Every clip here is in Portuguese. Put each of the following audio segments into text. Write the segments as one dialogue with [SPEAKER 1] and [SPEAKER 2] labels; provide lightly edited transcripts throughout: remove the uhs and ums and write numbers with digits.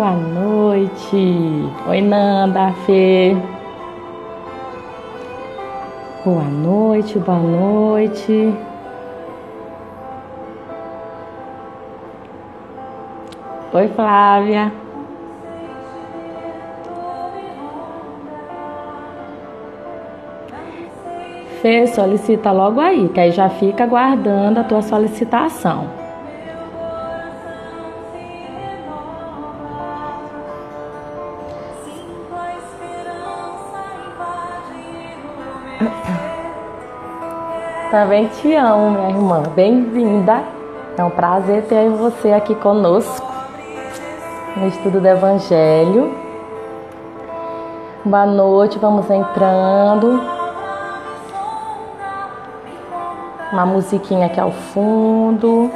[SPEAKER 1] Boa noite. Oi, Nanda, Fê. Boa noite, boa noite. Oi, Flávia. Fê, solicita logo aí, que aí já fica aguardando a tua solicitação. Também te amo, minha irmã. Bem-vinda. É um prazer ter você aqui conosco no estudo do Evangelho. Boa noite, vamos entrando. Uma musiquinha aqui ao fundo.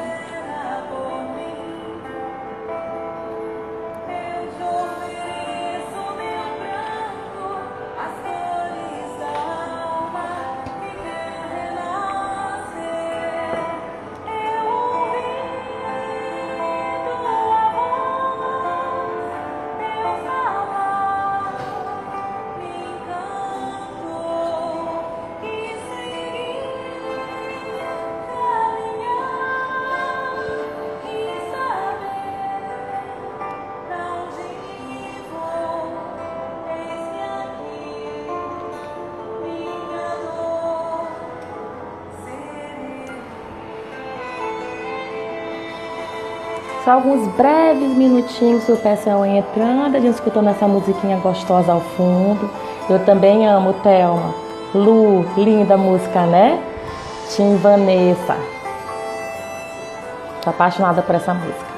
[SPEAKER 1] Só alguns breves minutinhos o pessoal entrando, a gente escutando essa musiquinha gostosa ao fundo. Eu também amo, Thelma. Lu, linda música, né? Tim Vanessa. Tô apaixonada por essa música.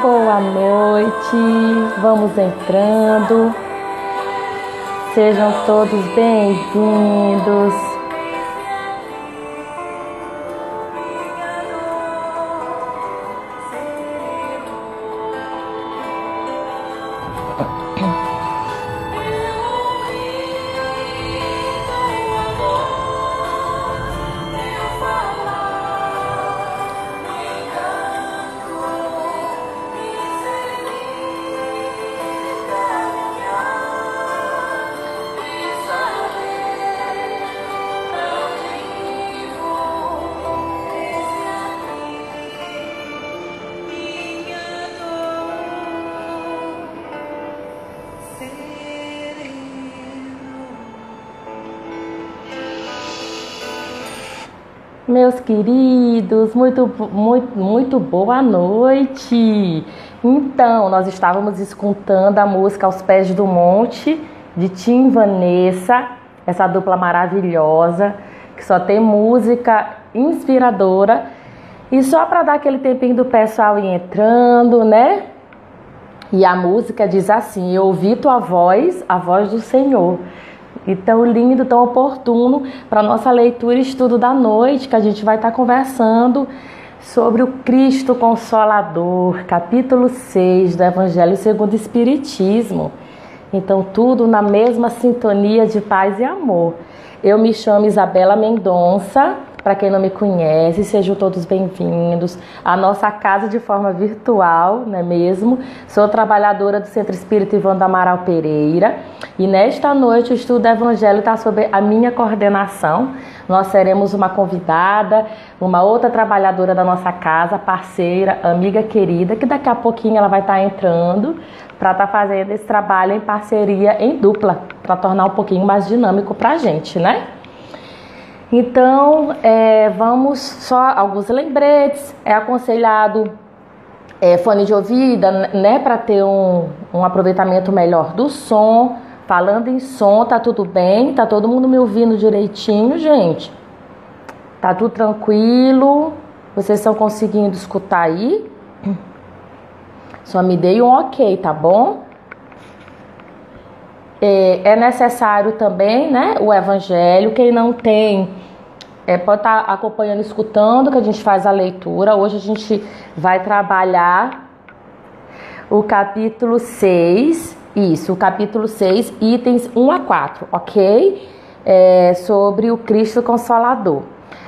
[SPEAKER 1] Boa noite, vamos entrando, sejam todos bem-vindos. Meus queridos, muito boa noite. Então, nós estávamos escutando a música Aos Pés do Monte, de Tim Vanessa, essa dupla maravilhosa, que só tem música inspiradora. E só para dar aquele tempinho do pessoal ir entrando, né? E a música diz assim: eu ouvi tua voz, a voz do Senhor. E tão lindo, tão oportuno para a nossa leitura e estudo da noite, que a gente vai estar conversando sobre o Cristo Consolador, capítulo 6 do Evangelho segundo o Espiritismo. Então, tudo na mesma sintonia de paz e amor. Eu me chamo Isabela Mendonça, Para quem não me conhece, sejam todos bem-vindos à nossa casa de forma virtual, não é mesmo? Sou trabalhadora do Centro Espírita Ivone do Amaral Pereira e nesta noite o estudo do Evangelho está sob a minha coordenação. Nós teremos uma convidada, uma outra trabalhadora da nossa casa, parceira, amiga querida, que daqui a pouquinho ela vai estar entrando para estar fazendo esse trabalho em parceria, em dupla, para tornar um pouquinho mais dinâmico para a gente, né? Então, vamos só alguns lembretes. É aconselhado fone de ouvido, né, para ter um aproveitamento melhor do som. Falando em som, tá tudo bem? Tá todo mundo me ouvindo direitinho, gente? Tá tudo tranquilo? Vocês estão conseguindo escutar aí? Só me dei um ok, tá bom? É necessário também, né, o Evangelho. Quem não tem, pode estar acompanhando, escutando, que a gente faz a leitura. Hoje a gente vai trabalhar o capítulo 6, o capítulo 6, itens 1 a 4, ok? Sobre o Cristo Consolador.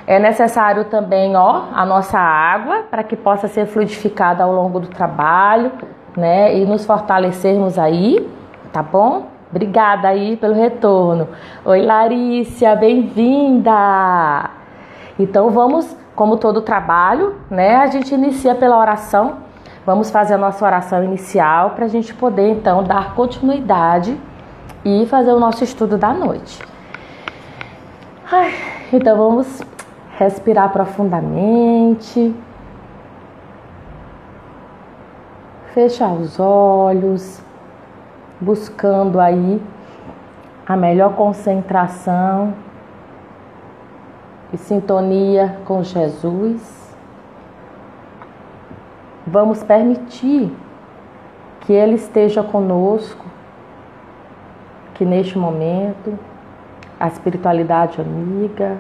[SPEAKER 1] É necessário também, a nossa água, para que possa ser fluidificada ao longo do trabalho, né, e nos fortalecermos aí, tá bom? Obrigada aí pelo retorno. Oi, Larícia, bem-vinda! Então vamos, como todo trabalho, né? A gente inicia pela oração. Vamos fazer a nossa oração inicial para a gente poder, então, dar continuidade e fazer o nosso estudo da noite. Então vamos respirar profundamente. Fechar os olhos, buscando aí a melhor concentração e sintonia com Jesus. Vamos permitir que Ele esteja conosco, que neste momento a espiritualidade amiga,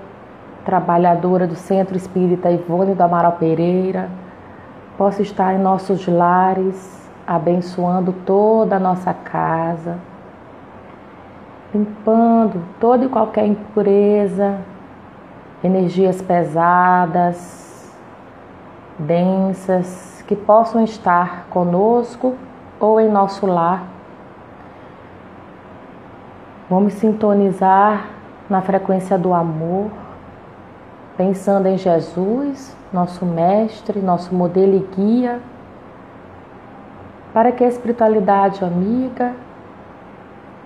[SPEAKER 1] trabalhadora do Centro Espírita Ivone do Amaral Pereira, possa estar em nossos lares, abençoando toda a nossa casa, limpando toda e qualquer impureza, energias pesadas, densas, que possam estar conosco ou em nosso lar. Vamos sintonizar na frequência do amor, pensando em Jesus, nosso mestre, nosso modelo e guia, para que a espiritualidade amiga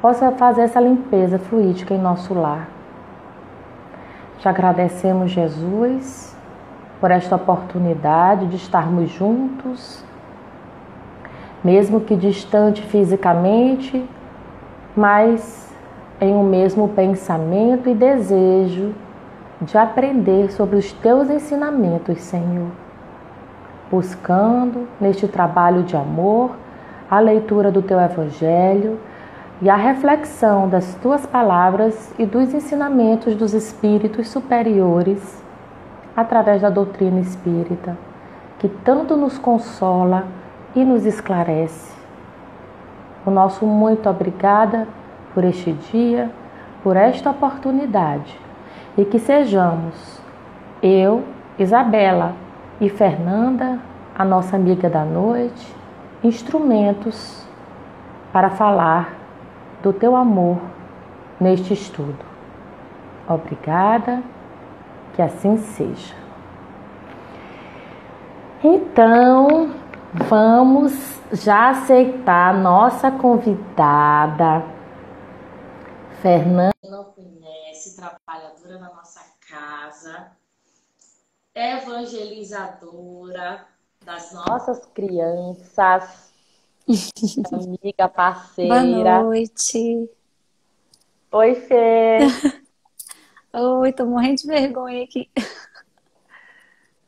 [SPEAKER 1] possa fazer essa limpeza fluídica em nosso lar. Te agradecemos, Jesus, por esta oportunidade de estarmos juntos, mesmo que distante fisicamente, mas em um mesmo pensamento e desejo de aprender sobre os teus ensinamentos, Senhor. Buscando neste trabalho de amor a leitura do teu Evangelho e a reflexão das tuas palavras e dos ensinamentos dos espíritos superiores através da doutrina espírita, que tanto nos consola e nos esclarece. O nosso muito obrigada por este dia, por esta oportunidade, e que sejamos eu, Isabela e Fernanda, a nossa amiga da noite, instrumentos para falar do teu amor neste estudo. Obrigada, que assim seja. Então, vamos já aceitar a nossa convidada, Fernanda. Não conhece, trabalhadora na nossa casa, evangelizadora das nossas crianças, amiga,
[SPEAKER 2] Boa
[SPEAKER 1] parceira.
[SPEAKER 2] noite.
[SPEAKER 1] Oi, Fê.
[SPEAKER 2] Oi, tô morrendo de vergonha aqui.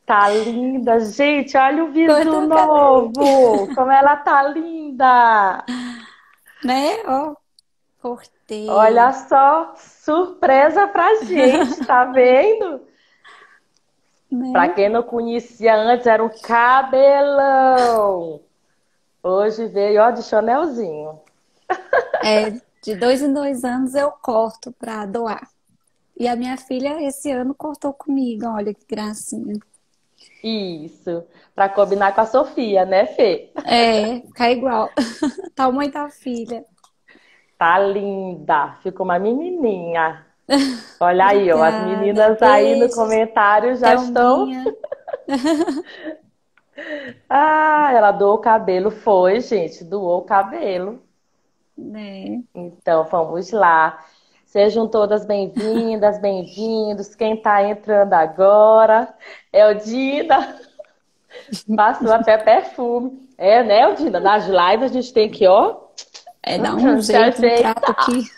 [SPEAKER 1] Tá linda, gente. Olha o visu
[SPEAKER 2] Cortou o cabelo,
[SPEAKER 1] novo. Como ela tá linda.
[SPEAKER 2] né? Ó, cortei,
[SPEAKER 1] Olha só, surpresa pra gente, tá vendo? Pra
[SPEAKER 2] né?
[SPEAKER 1] quem não conhecia antes, era um cabelão. Hoje veio, ó, de Chanelzinho.
[SPEAKER 2] É, de 2 em 2 anos eu corto pra doar. E a minha filha esse ano cortou comigo, olha que gracinha.
[SPEAKER 1] Isso, para combinar com a Sofia, né, Fê?
[SPEAKER 2] É, ficar igual. Tamanho da filha.
[SPEAKER 1] Tá linda, ficou uma menininha. Olha aí, ó, as
[SPEAKER 2] Obrigada.
[SPEAKER 1] meninas aí no
[SPEAKER 2] Beijos,
[SPEAKER 1] comentário já estão.
[SPEAKER 2] Thelminha.
[SPEAKER 1] Ah, ela doou o cabelo, foi, gente, doou o cabelo.
[SPEAKER 2] Né?
[SPEAKER 1] Então, vamos lá. Sejam todas bem-vindas, bem-vindos. Quem está entrando agora é o Dina, passou até perfume. É, né, Dina? Nas lives a gente tem que, ó,
[SPEAKER 2] É dar um
[SPEAKER 1] se
[SPEAKER 2] jeito, um trato
[SPEAKER 1] ajeitar.
[SPEAKER 2] aqui.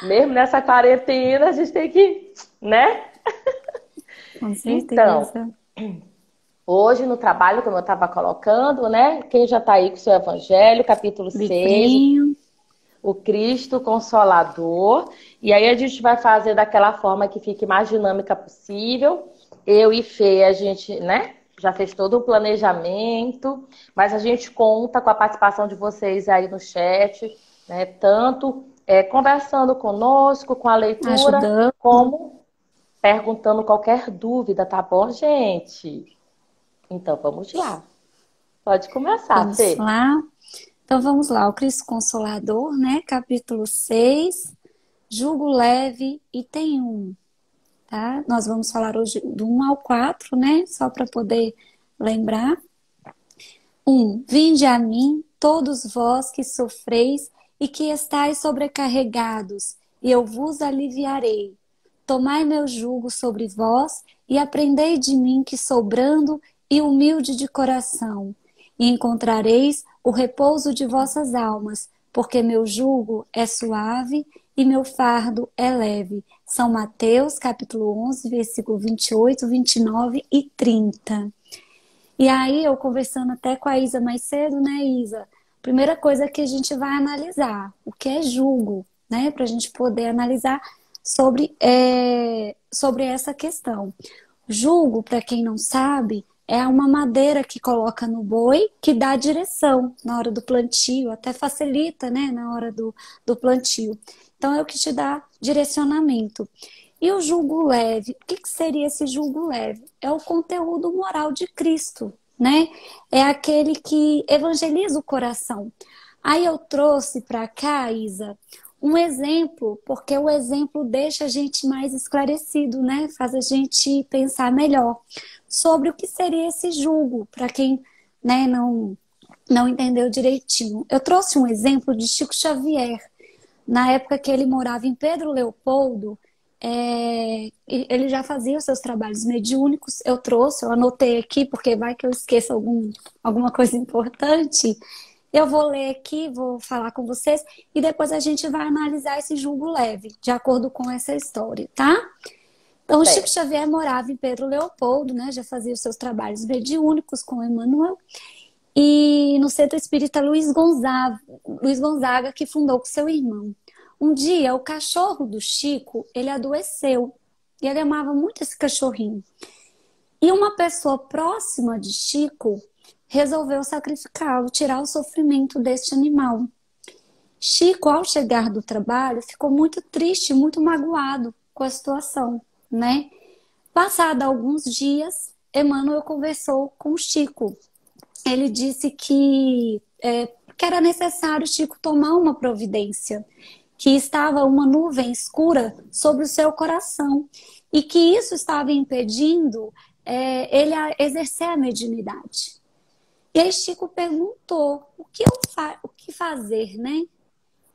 [SPEAKER 1] Mesmo nessa quarentena, a gente tem que, né?
[SPEAKER 2] Com
[SPEAKER 1] Então,
[SPEAKER 2] certeza.
[SPEAKER 1] hoje no trabalho, como eu estava colocando, né? Quem já está aí com o seu Evangelho, capítulo 6,
[SPEAKER 2] Livrinho.
[SPEAKER 1] o Cristo Consolador. E aí a gente vai fazer daquela forma que fique mais dinâmica possível. Eu e Fê, a gente, né? Já fez todo o planejamento, mas a gente conta com a participação de vocês aí no chat, né? Tanto conversando conosco, com a leitura,
[SPEAKER 2] Ajudando.
[SPEAKER 1] como perguntando qualquer dúvida, tá bom, gente? Então vamos lá. Pode começar,
[SPEAKER 2] Vamos
[SPEAKER 1] Fê.
[SPEAKER 2] lá. Então vamos lá, o Cristo Consolador, né? Capítulo 6, jugo leve, item 1, tá? Nós vamos falar hoje do 1 ao 4, né? Só para poder lembrar. 1. Vinde a mim, todos vós que sofreis e que estáis sobrecarregados, e eu vos aliviarei. Tomai meu jugo sobre vós e aprendei de mim que sou brando e humilde de coração, e encontrareis o repouso de vossas almas, porque meu jugo é suave e meu fardo é leve. São Mateus, capítulo 11, versículo 28, 29 e 30. E aí, eu conversando até com a Isa mais cedo, né, Isa? Primeira coisa que a gente vai analisar, o que é jugo, né? Para a gente poder analisar sobre essa questão. Jugo, para quem não sabe, é uma madeira que coloca no boi que dá direção na hora do plantio, até facilita, né, na hora do plantio. Então, é o que te dá direcionamento. E o jugo leve, o que seria esse jugo leve? É o conteúdo moral de Cristo, né? É aquele que evangeliza o coração. Aí eu trouxe para cá, Isa, um exemplo, porque o exemplo deixa a gente mais esclarecido, né? Faz a gente pensar melhor sobre o que seria esse jugo, para quem, né, não entendeu direitinho. Eu trouxe um exemplo de Chico Xavier. Na época que ele morava em Pedro Leopoldo, ele já fazia os seus trabalhos mediúnicos. Eu anotei aqui, porque vai que eu esqueça alguma coisa importante. Eu vou ler aqui, vou falar com vocês, e depois a gente vai analisar esse julgo leve, de acordo com essa história, tá? Então, o Chico
[SPEAKER 1] Certo.
[SPEAKER 2] Xavier morava em Pedro Leopoldo, né? Já fazia os seus trabalhos mediúnicos com Emmanuel, e no Centro Espírita Luiz Gonzaga, que fundou com seu irmão. Um dia, o cachorro do Chico, ele adoeceu. E ele amava muito esse cachorrinho. E uma pessoa próxima de Chico resolveu sacrificá-lo, tirar o sofrimento deste animal. Chico, ao chegar do trabalho, ficou muito triste, muito magoado com a situação, né? Passado alguns dias, Emmanuel conversou com Chico. Ele disse que era necessário Chico tomar uma providência, que estava uma nuvem escura sobre o seu coração e que isso estava impedindo ele a exercer a mediunidade. E aí Chico perguntou o que fazer, né?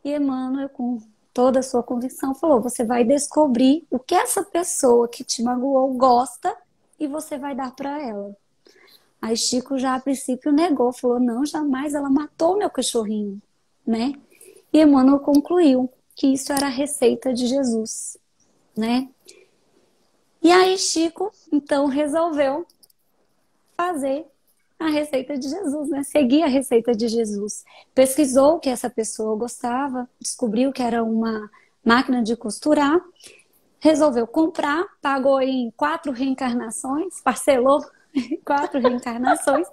[SPEAKER 2] E Emmanuel, com toda a sua convicção, falou: você vai descobrir o que essa pessoa que te magoou gosta e você vai dar para ela. Aí Chico já a princípio negou, falou: não, jamais, ela matou meu cachorrinho, né? E Emmanuel concluiu que isso era a receita de Jesus, né? E aí Chico, então, resolveu fazer a receita de Jesus, né? Seguir a receita de Jesus. Pesquisou o que essa pessoa gostava, descobriu que era uma máquina de costurar, resolveu comprar, pagou em 4 reencarnações, parcelou em 4 reencarnações,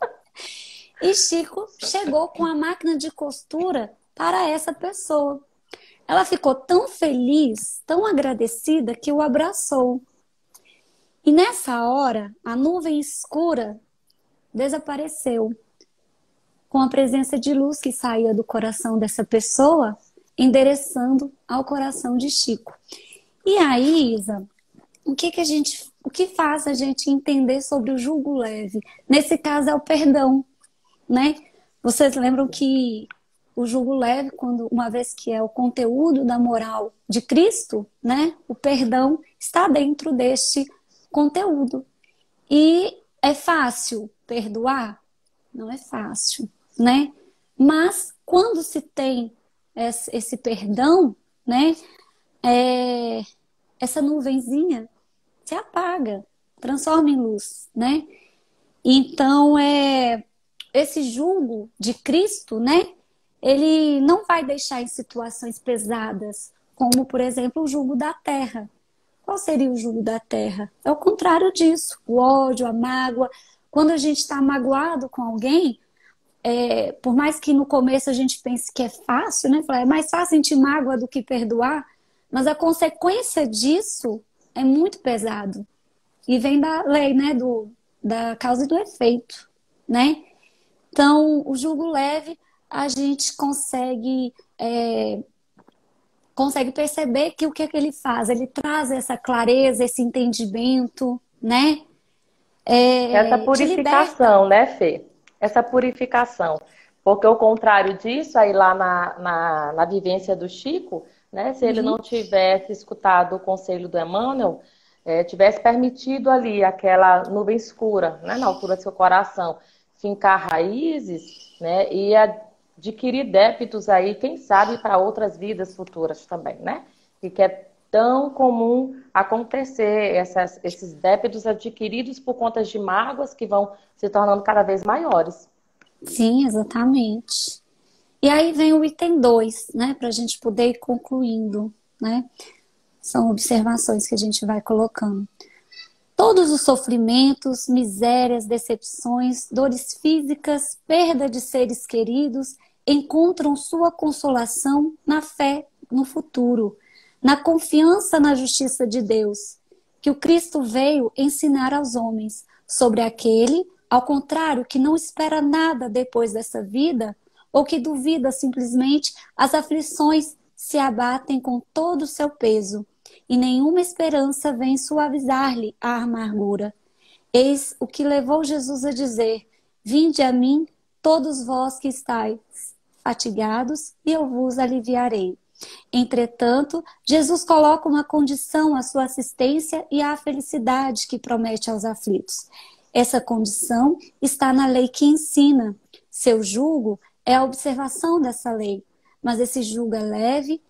[SPEAKER 2] e Chico chegou com a máquina de costura para essa pessoa. Ela ficou tão feliz, tão agradecida, que o abraçou. E nessa hora, a nuvem escura desapareceu, com a presença de luz que saía do coração dessa pessoa, endereçando ao coração de Chico. E aí, Isa, o que faz a gente entender sobre o jugo leve? Nesse caso é o perdão, né? Vocês lembram que o jugo leve, quando uma vez que é o conteúdo da moral de Cristo, né? O perdão está dentro deste conteúdo. E é fácil perdoar? Não é fácil, né? Mas quando se tem esse perdão, né? Essa nuvenzinha se apaga, transforma em luz, né? Então, esse jugo de Cristo, né? Ele não vai deixar em situações pesadas, como, por exemplo, o jugo da terra. Qual seria o jugo da terra? É o contrário disso, o ódio, a mágoa. Quando a gente está magoado com alguém, por mais que no começo a gente pense que é fácil, né? É mais fácil sentir mágoa do que perdoar, mas a consequência disso é muito pesado. E vem da lei, né? Da causa e do efeito, né? Então, o jugo leve, a gente consegue perceber que o que é que ele faz? Ele traz essa clareza, esse entendimento, né?
[SPEAKER 1] Essa
[SPEAKER 2] Te liberta.
[SPEAKER 1] purificação, né, Fê? Essa purificação. Porque o contrário disso, aí lá na vivência do Chico, né, se ele não
[SPEAKER 2] Uhum.
[SPEAKER 1] tivesse escutado o conselho do Emmanuel, tivesse permitido ali aquela nuvem escura, né, na altura do seu coração, fincar raízes, né, e adquirir débitos aí, quem sabe, para outras vidas futuras também, né? E que é tão comum acontecer esses débitos adquiridos por conta de mágoas que vão se tornando cada vez maiores.
[SPEAKER 2] Sim, exatamente. E aí vem o item 2, né? Para a gente poder ir concluindo, né? São observações que a gente vai colocando. Todos os sofrimentos, misérias, decepções, dores físicas, perda de seres queridos, encontram sua consolação na fé no futuro, na confiança na justiça de Deus, que o Cristo veio ensinar aos homens sobre aquele, ao contrário, que não espera nada depois dessa vida, ou que duvida simplesmente, as aflições se abatem com todo o seu peso, e nenhuma esperança vem suavizar-lhe a amargura. Eis o que levou Jesus a dizer: vinde a mim, todos vós que estáis fatigados, e eu vos aliviarei. Entretanto, Jesus coloca uma condição à sua assistência e à felicidade que promete aos aflitos. Essa condição está na lei que ensina. Seu jugo é a observação dessa lei, mas esse jugo é leve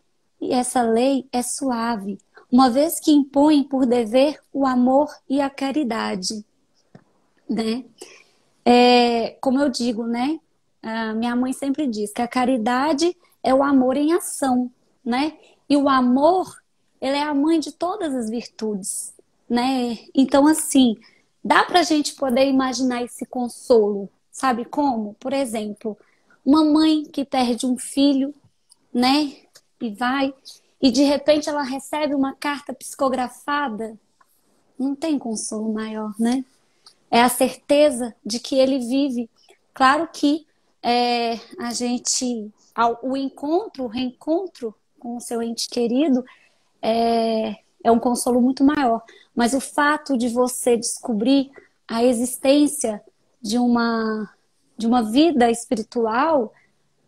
[SPEAKER 2] e essa lei é suave, uma vez que impõe por dever o amor e a caridade, né? Como eu digo, né? Minha mãe sempre diz que a caridade é o amor em ação, né? E o amor, ele é a mãe de todas as virtudes, né? Então, assim, dá pra gente poder imaginar esse consolo, sabe como? Por exemplo, uma mãe que perde um filho, né? E de repente ela recebe uma carta psicografada, não tem consolo maior, né? É a certeza de que ele vive. Claro que a gente, o reencontro com o seu ente querido é um consolo muito maior. Mas o fato de você descobrir a existência de uma vida espiritual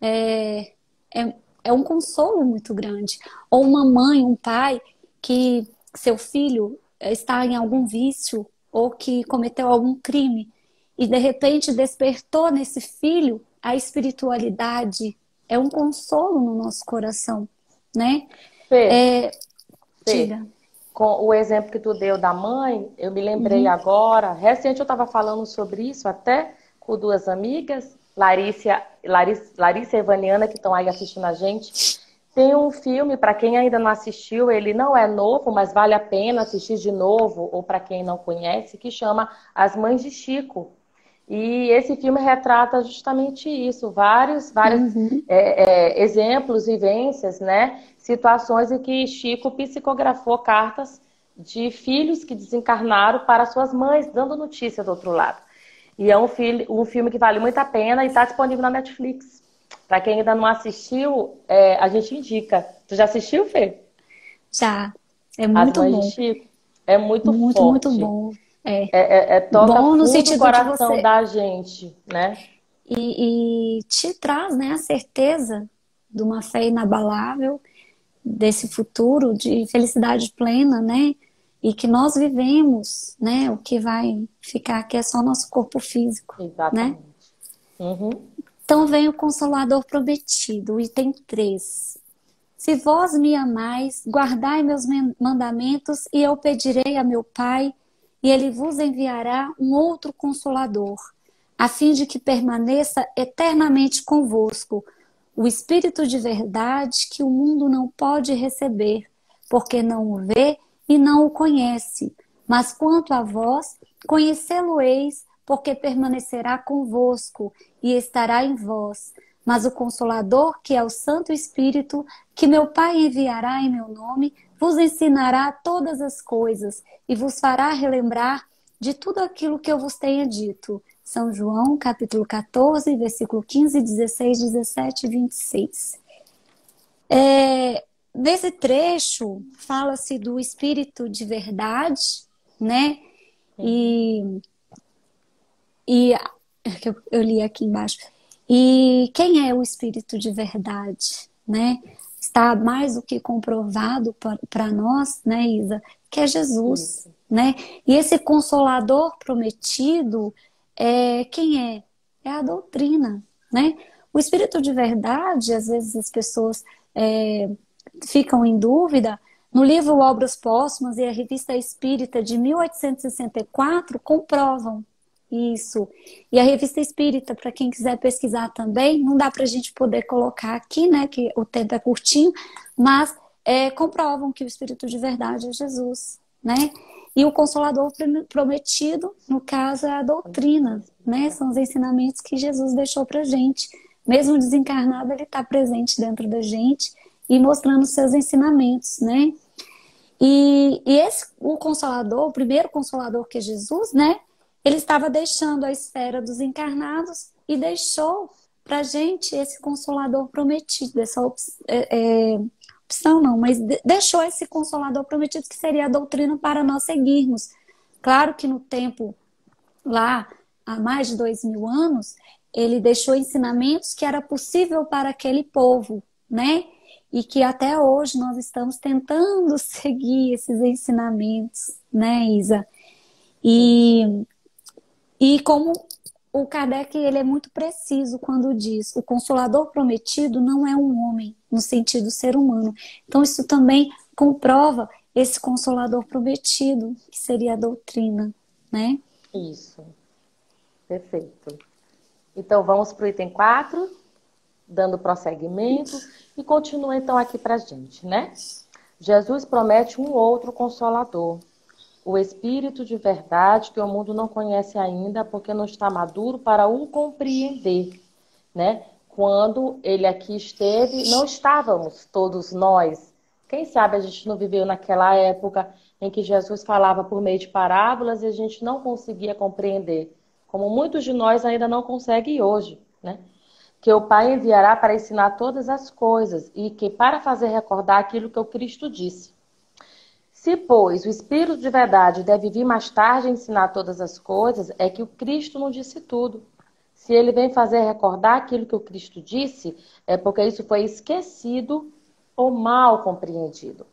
[SPEAKER 2] é um consolo muito grande. Ou uma mãe, um pai, que seu filho está em algum vício ou que cometeu algum crime e de repente despertou nesse filho a espiritualidade. É um consolo no nosso coração, né?
[SPEAKER 1] Fê, Fê,
[SPEAKER 2] Diga.
[SPEAKER 1] com o exemplo que tu deu da mãe, eu me lembrei
[SPEAKER 2] Uhum.
[SPEAKER 1] agora, recente eu estava falando sobre isso até com duas amigas, Larissa e Evaniana, que estão aí assistindo a gente. Tem um filme, para quem ainda não assistiu, ele não é novo, mas vale a pena assistir de novo, ou para quem não conhece, que chama As Mães de Chico. E esse filme retrata justamente isso, vários
[SPEAKER 2] Uhum.
[SPEAKER 1] exemplos, vivências, né? Situações em que Chico psicografou cartas de filhos que desencarnaram para suas mães, dando notícia do outro lado. E é um filme que vale muito a pena e está disponível na Netflix. Para quem ainda não assistiu, a gente indica. Tu já assistiu, Fê?
[SPEAKER 2] Já. É
[SPEAKER 1] As
[SPEAKER 2] muito
[SPEAKER 1] Mães de
[SPEAKER 2] bom.
[SPEAKER 1] Chico? É muito
[SPEAKER 2] Muito, muito
[SPEAKER 1] forte.
[SPEAKER 2] bom. É.
[SPEAKER 1] Toca
[SPEAKER 2] Bom no
[SPEAKER 1] fundo o
[SPEAKER 2] sentido de
[SPEAKER 1] coração
[SPEAKER 2] você.
[SPEAKER 1] da gente, né?
[SPEAKER 2] E te traz, né, a certeza de uma fé inabalável, desse futuro de felicidade plena, né? E que nós vivemos, né? O que vai ficar aqui é só nosso corpo físico, né?
[SPEAKER 1] Exatamente. Uhum.
[SPEAKER 2] Então vem o Consolador prometido, o item 3. Se vós me amais, guardai meus mandamentos, e eu pedirei a meu Pai, e ele vos enviará um outro Consolador, a fim de que permaneça eternamente convosco, o Espírito de verdade que o mundo não pode receber, porque não o vê e não o conhece. Mas quanto a vós, conhecê-lo-eis, porque permanecerá convosco e estará em vós. Mas o Consolador, que é o Santo Espírito, que meu Pai enviará em meu nome, vos ensinará todas as coisas e vos fará relembrar de tudo aquilo que eu vos tenha dito. São João, capítulo 14, versículo 15, 16, 17 e 26. Nesse trecho, fala-se do Espírito de verdade, né?
[SPEAKER 1] Uhum.
[SPEAKER 2] E, e que eu li aqui embaixo. E quem é o Espírito de verdade, né? Está mais do que comprovado para nós, né, Isa, que é Jesus,
[SPEAKER 1] Isso.
[SPEAKER 2] né? E esse Consolador prometido é quem é? É a doutrina, né? O Espírito de verdade, às vezes as pessoas é, ficam em dúvida. No livro Obras Póstumas e a Revista Espírita de 1864 comprovam isso. E a Revista Espírita, para quem quiser pesquisar também, não dá para a gente poder colocar aqui, né, que o tempo é curtinho, mas comprovam que o Espírito de verdade é Jesus, né? E o Consolador prometido, no caso, é a doutrina, né? São os ensinamentos que Jesus deixou para gente. Mesmo desencarnado, ele está presente dentro da gente e mostrando seus ensinamentos, né? E esse, o Consolador, o primeiro Consolador que é Jesus, né? Ele estava deixando a esfera dos encarnados e deixou para gente esse Consolador prometido, essa opção não, mas deixou esse Consolador prometido que seria a doutrina para nós seguirmos. Claro que no tempo lá, há mais de 2000 anos, ele deixou ensinamentos que era possível para aquele povo, né? E que até hoje nós estamos tentando seguir esses ensinamentos, né, Isa?
[SPEAKER 1] Isso.
[SPEAKER 2] E, e como o Kardec ele é muito preciso quando diz o Consolador prometido não é um homem, no sentido ser humano. Então isso também comprova esse Consolador prometido, que seria a doutrina, né?
[SPEAKER 1] Isso. Perfeito. Então vamos para o item 4, dando prosseguimento, e continua então aqui para a gente, né? Jesus promete um outro consolador, o Espírito de verdade que o mundo não conhece ainda porque não está maduro para o compreender, né? Quando ele aqui esteve, não estávamos todos nós. Quem sabe a gente não viveu naquela época em que Jesus falava por meio de parábolas e a gente não conseguia compreender, como muitos de nós ainda não conseguem hoje, né? Que o Pai enviará para ensinar todas as coisas e que para fazer recordar aquilo que o Cristo disse. Se, pois, o Espírito de verdade deve vir mais tarde a ensinar todas as coisas, é que o Cristo não disse tudo. Se ele vem fazer recordar aquilo que o Cristo disse, é porque isso foi esquecido ou mal compreendido.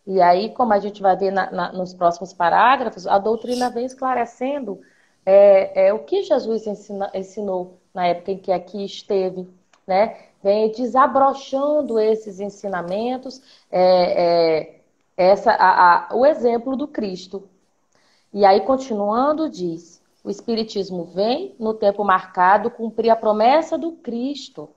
[SPEAKER 1] E aí, como a gente vai ver nos próximos parágrafos, a doutrina vem esclarecendo o que Jesus ensinou na época em que aqui esteve, né? Vem desabrochando esses ensinamentos, o exemplo do Cristo. E aí, continuando, diz: o Espiritismo vem, no tempo marcado, cumprir a promessa do Cristo.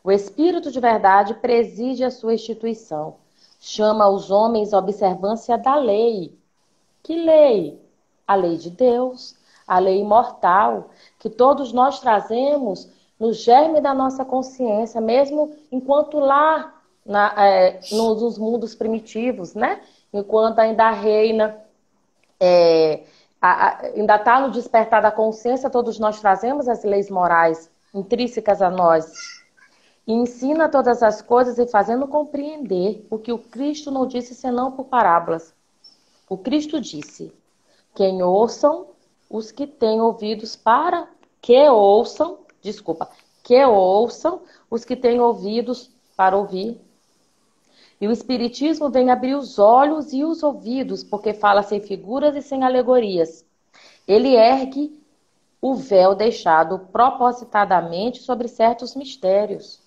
[SPEAKER 1] O Espírito de verdade preside a sua instituição. Chama os homens à observância da lei. Que lei? A lei de Deus, a lei imortal, que todos nós trazemos no germe da nossa consciência, mesmo enquanto lá nos mundos primitivos, né? Enquanto ainda reina, ainda está no despertar da consciência, todos nós trazemos as leis morais intrínsecas a nós. E ensina todas as coisas e fazendo compreender o que o Cristo não disse senão por parábolas. O Cristo disse: quem ouçam os que têm ouvidos para que ouçam, que ouçam os que têm ouvidos para ouvir. E o Espiritismo vem abrir os olhos e os ouvidos, porque fala sem figuras e sem alegorias. Ele ergue o véu deixado propositadamente sobre certos mistérios.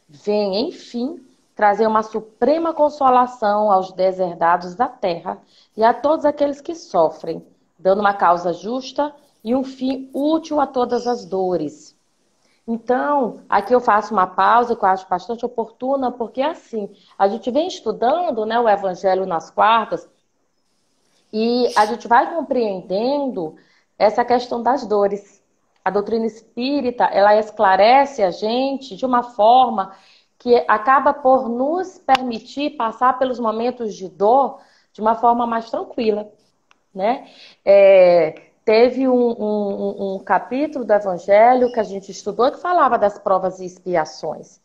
[SPEAKER 1] Vem, enfim, trazer uma suprema consolação aos deserdados da terra e a todos aqueles que sofrem, dando uma causa justa e um fim útil a todas as dores. Então, aqui eu faço uma pausa que eu acho bastante oportuna, porque assim, a gente vem estudando, né, o Evangelho nas quartas e a gente vai compreendendo essa questão das dores. A doutrina espírita, ela esclarece a gente de uma forma que acaba por nos permitir passar pelos momentos de dor de uma forma mais tranquila, né? Teve um capítulo do Evangelho que a gente estudou que falava das provas e expiações.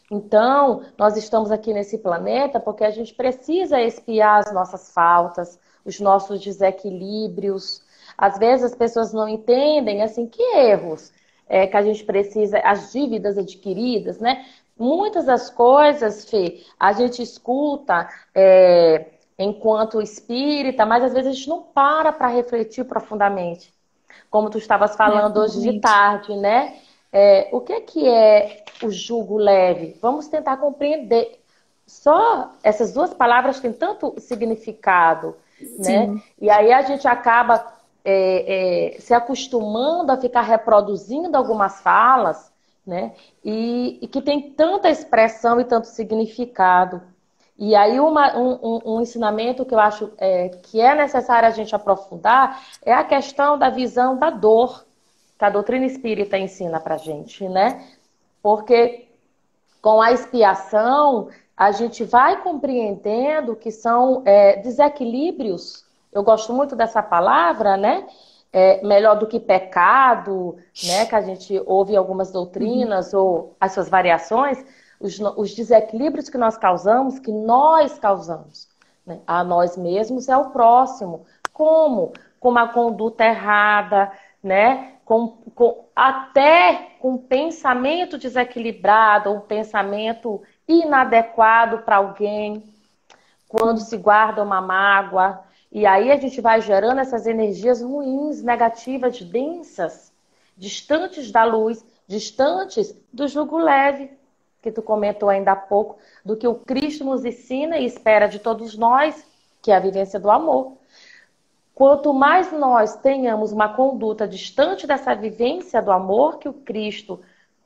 [SPEAKER 1] Então, nós estamos aqui nesse planeta porque a gente precisa expiar as nossas faltas, os nossos desequilíbrios. Às vezes as pessoas não entendem, assim, que erros que a gente precisa, as dívidas adquiridas, né? Muitas das coisas, Fê, a gente escuta enquanto espírita, mas às vezes a gente não para refletir profundamente. Como tu estavas falando hoje de tarde, né? O que é o jugo leve? Vamos tentar compreender. Só essas duas palavras têm tanto significado, né? E aí a gente acaba se acostumando a ficar reproduzindo algumas falas, né? E que tem tanta expressão e tanto significado. E aí um ensinamento que eu acho que é necessário a gente aprofundar é a questão da visão da dor, que a doutrina espírita ensina pra gente, né? Porque com a expiação a gente vai compreendendo que são desequilíbrios. Eu gosto muito dessa palavra, né? Melhor do que pecado, né? Que a gente ouve em algumas doutrinas ou as suas variações, os desequilíbrios que nós causamos, né? A nós mesmos e ao próximo. Como? Com uma conduta errada, né? Até com um pensamento desequilibrado, um pensamento inadequado para alguém, quando se guarda uma mágoa. E aí a gente vai gerando essas energias ruins, negativas, densas, distantes da luz, distantes do jugo leve, que tu comentou ainda há pouco, do que o Cristo nos ensina e espera de todos nós, que é a vivência do amor. Quanto mais nós tenhamos uma conduta distante dessa vivência do amor que o Cristo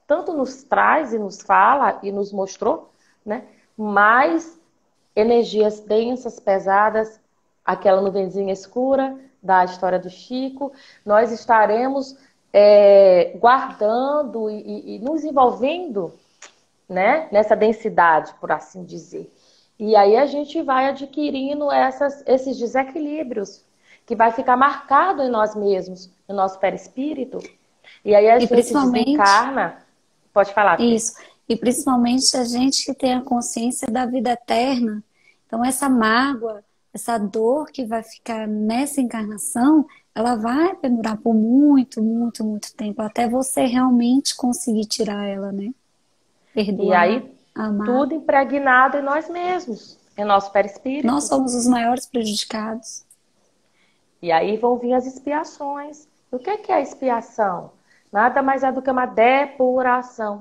[SPEAKER 1] tanto nos traz e nos fala e nos mostrou, né? Mais energias densas, pesadas, aquela nuvenzinha escura da história do Chico, nós estaremos guardando e nos envolvendo, né, nessa densidade, por assim dizer. E aí a gente vai adquirindo esses desequilíbrios, que vai ficar marcado em nós mesmos, no nosso perispírito. E aí a gente desencarna. Pode falar, Fê.
[SPEAKER 2] Isso. E principalmente a gente que tem a consciência da vida eterna. Então essa mágoa, essa dor que vai ficar nessa encarnação, ela vai pendurar por muito, muito, muito tempo, até você realmente conseguir tirar ela, né? Perdoar,
[SPEAKER 1] e aí,
[SPEAKER 2] amar.
[SPEAKER 1] Tudo impregnado em nós mesmos, em nosso perispírito.
[SPEAKER 2] Nós somos os maiores prejudicados.
[SPEAKER 1] E aí vão vir as expiações. O que é a expiação? Nada mais é do que uma depuração,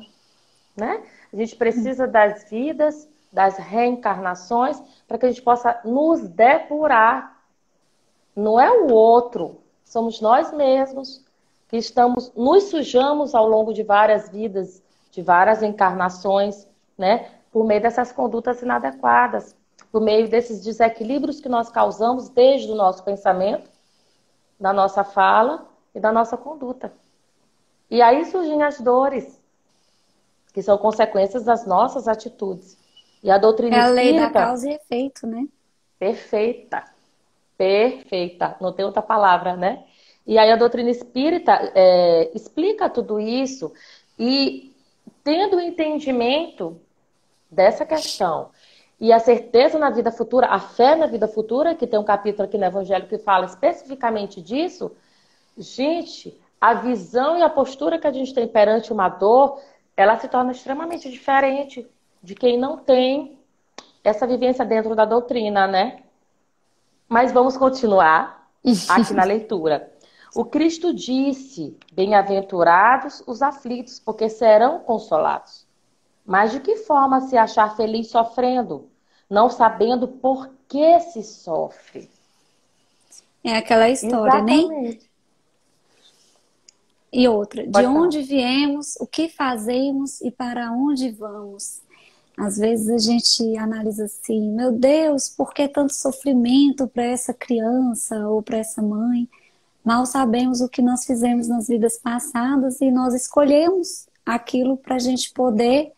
[SPEAKER 1] né? A gente precisa das vidas, das reencarnações, para que a gente possa nos depurar. Não é o outro, somos nós mesmos que nos sujamos ao longo de várias vidas, de várias encarnações, né? Por meio dessas condutas inadequadas, por meio desses desequilíbrios que nós causamos desde o nosso pensamento, da nossa fala e da nossa conduta. E aí surgem as dores, que são consequências das nossas atitudes. E a doutrina
[SPEAKER 2] É a lei da
[SPEAKER 1] espírita,
[SPEAKER 2] causa e efeito, né?
[SPEAKER 1] perfeita, perfeita, não tem outra palavra, né? E aí a doutrina espírita explica tudo isso e tendo o entendimento dessa questão e a certeza na vida futura, a fé na vida futura, que tem um capítulo aqui no Evangelho que fala especificamente disso, gente, a visão e a postura que a gente tem perante uma dor, ela se torna extremamente diferente de quem não tem essa vivência dentro da doutrina, né? Mas vamos continuar aqui na leitura. O Cristo disse: bem-aventurados os aflitos, porque serão consolados. Mas de que forma se achar feliz sofrendo, não sabendo por que se sofre?
[SPEAKER 2] É aquela história, nem.
[SPEAKER 1] Exatamente.
[SPEAKER 2] E outra, de
[SPEAKER 1] Pode falar.
[SPEAKER 2] onde viemos, o que fazemos e para onde vamos. Às vezes a gente analisa assim, meu Deus, por que tanto sofrimento para essa criança ou para essa mãe? Mal sabemos o que nós fizemos nas vidas passadas e nós escolhemos aquilo para a gente poder